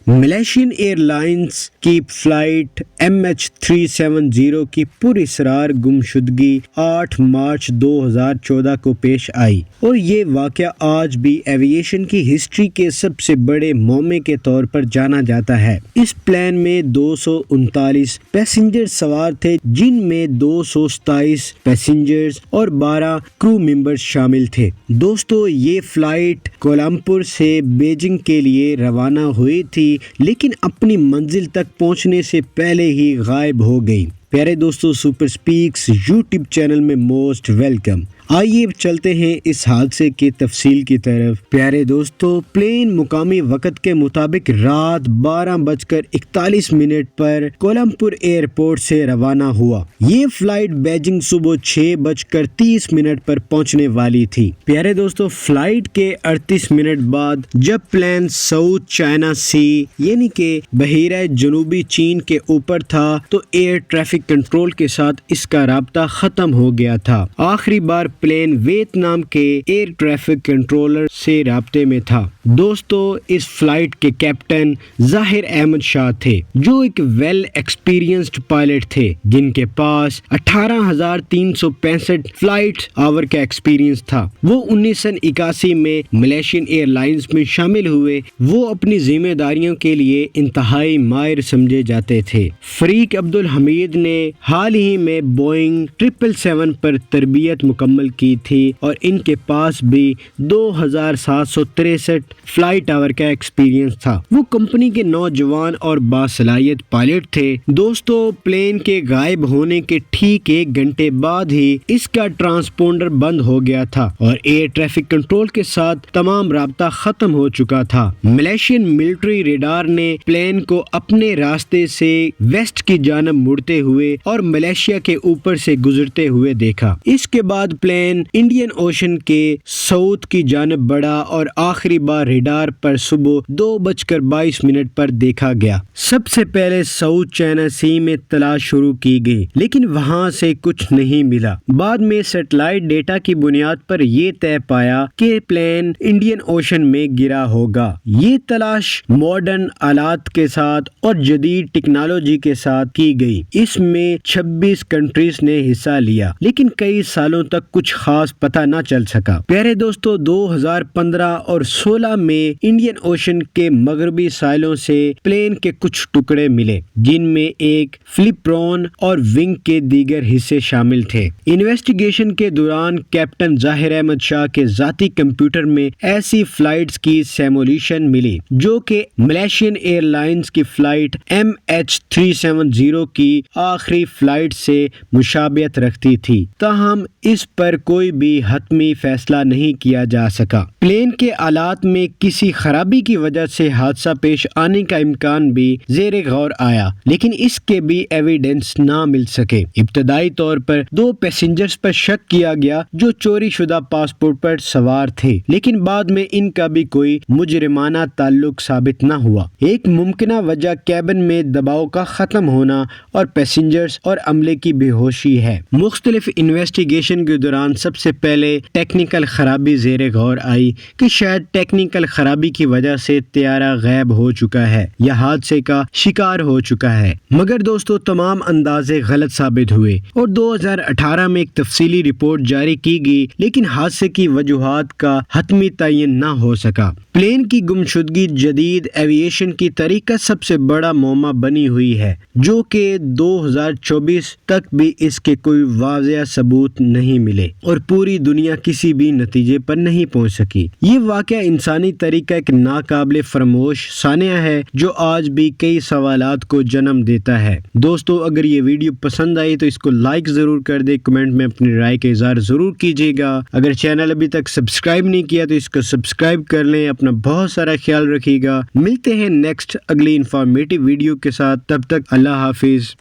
Malaysian year lines کی flight MH370 کی پراسرار گمشدگی 8 مارچ 2014 کو پیش آئی اور یہ واقعہ آج بھی ایوییشن کی ہسٹری کے سب سے بڑے مومے کے طور پر جانا جاتا ہے۔ اس پلین میں 239 پیسنجر سوار تھے، جن میں 227 پیسنجرز اور 12 کرو ممبرز شامل تھے۔ دوستو، یہ فلائٹ کوالالمپور سے بیجنگ کے لیے روانہ ہوئی تھی، لیکن اپنی منزل تک پہنچنے سے پہلے ہی غائب ہو گئی۔ پیارے دوستو، سپر سپیکس یوٹیوب چینل میں موسٹ ویلکم۔ آئیے چلتے ہیں اس حادثے کی تفصیل کی طرف۔ پیارے دوستو، پلین مقامی وقت کے مطابق رات 12:41 پر کوالالمپور ایئرپورٹ سے روانہ ہوا۔ یہ فلائٹ بیجنگ صبح 6:30 پر پہنچنے والی تھی۔ پیارے دوستو، فلائٹ کے 38 منٹ بعد جب پلین ساؤتھ چائنا سی یعنی کہ بحیرہ جنوبی چین کے اوپر تھا تو ایئر ٹریفک کنٹرول کے ساتھ اس کا رابطہ ختم ہو گیا تھا۔ آخری بار پلین ویتنام کے ایئر ٹریفک کنٹرولر سے رابطے میں تھا۔ دوستو، اس فلائٹ کے کیپٹن ظاہر احمد شاہ تھے، جو ایک ویل ایکسپیرینسڈ پائلٹ تھے، جن کے پاس 18,365 فلائٹ آور کا ایکسپیرینس تھا۔ وہ 1981 میں ملیشین ایئر لائنز میں شامل ہوئے۔ وہ اپنی ذمہ داریوں کے لیے انتہائی ماہر سمجھے جاتے تھے۔ فریق عبدالحمید نے حال ہی میں بوئنگ 777 پر تربیت مکمل کی تھی اور ان کے پاس بھی 2,763 فلائٹ آور کا ایکسپیرینس تھا۔ وہ کمپنی کے نوجوان اور باصلاحیت پائلٹ تھے۔ دوستو، پلین کے غائب ہونے کے ٹھیک 1 گھنٹے بعد ہی اس کا ٹرانسپونڈر بند ہو گیا تھا اور ایئر ٹریفک کنٹرول کے ساتھ تمام رابطہ ختم ہو چکا تھا۔ ملیشین ملٹری ریڈار نے پلین کو اپنے راستے سے ویسٹ کی جانب مڑتے ہوئے اور ملیشیا کے اوپر سے گزرتے ہوئے دیکھا۔ اس کے بعد پلین انڈین اوشن کے ساؤتھ کی جانب بڑھا اور آخری بار ریڈار پر صبح 2:22 پر دیکھا گیا۔ سب سے پہلے ساؤتھ چائنا سی میں تلاش شروع کی گئی، لیکن وہاں سے کچھ نہیں ملا۔ بعد میں سیٹلائٹ ڈیٹا کی بنیاد پر یہ طے پایا کہ پلین انڈین اوشن میں گرا ہوگا۔ یہ تلاش ماڈرن آلات کے ساتھ اور جدید ٹیکنالوجی کے ساتھ کی گئی۔ اس میں 26 کنٹریز نے حصہ لیا، لیکن کئی سالوں تک کچھ خاص پتہ نہ چل سکا۔ پیارے دوستو، 2015 اور 16 میں انڈین اوشن کے مغربی ساحلوں سے پلین کے کچھ ٹکڑے ملے، جن میں ایک فلپرون اور ونگ کے دیگر حصے شامل تھے۔ انویسٹیگیشن کے دوران کیپٹن ظاہر احمد شاہ کے ذاتی کمپیوٹر میں ایسی فلائٹس کی سیمولیشن ملی جو کہ ملیشین ایئر لائنز کی فلائٹ MH370 کی آخری فلائٹ سے مشابہت رکھتی تھی، تاہم اس پر کوئی بھی حتمی فیصلہ نہیں کیا جا سکا۔ پلین کے آلات میں کسی خرابی کی وجہ سے حادثہ پیش آنے کا امکان بھی زیر غور آیا، لیکن اس کے بھی ایویڈنس نہ مل سکے۔ ابتدائی طور پر 2 پیسنجرز پر شک کیا گیا جو چوری شدہ پاسپورٹ پر سوار تھے، لیکن بعد میں ان کا بھی کوئی مجرمانہ تعلق ثابت نہ ہوا۔ ایک ممکنہ وجہ کیبن میں دباؤ کا ختم ہونا اور پیسنجرز اور عملے کی بے ہوشی ہے۔ مختلف انویسٹیگیشن کے دوران سب سے پہلے ٹیکنیکل خرابی زیر غور آئی کہ شاید ٹیکنیکل خرابی کی وجہ سے طیارہ غائب ہو چکا ہے یا حادثے کا شکار ہو چکا ہے، مگر دوستو تمام اندازے غلط ثابت ہوئے اور 2018 میں ایک تفصیلی رپورٹ جاری کی گئی، لیکن حادثے کی وجوہات کا حتمی تعین نہ ہو سکا۔ پلین کی گمشدگی جدید ایوییشن کی تاریخ کا سب سے بڑا معمہ بنی ہوئی ہے، جو کہ 2024 تک بھی اس کے کوئی واضح ثبوت نہیں ملے اور پوری دنیا کسی بھی نتیجے پر نہیں پہنچ سکی۔ یہ واقعہ انسانی تاریخ کا ایک ناقابل فراموش سانحہ ہے جو آج بھی کئی سوالات کو جنم دیتا ہے۔ دوستو، اگر یہ ویڈیو پسند آئی تو اس کو لائک ضرور کر دے، کمنٹ میں اپنی رائے کا اظہار ضرور کیجیے گا۔ اگر چینل ابھی تک سبسکرائب نہیں کیا تو اس کو سبسکرائب کر لیں۔ اپنا بہت سارا خیال رکھیے گا۔ ملتے ہیں نیکسٹ اگلی انفارمیٹیو ویڈیو کے ساتھ، تب تک اللہ حافظ۔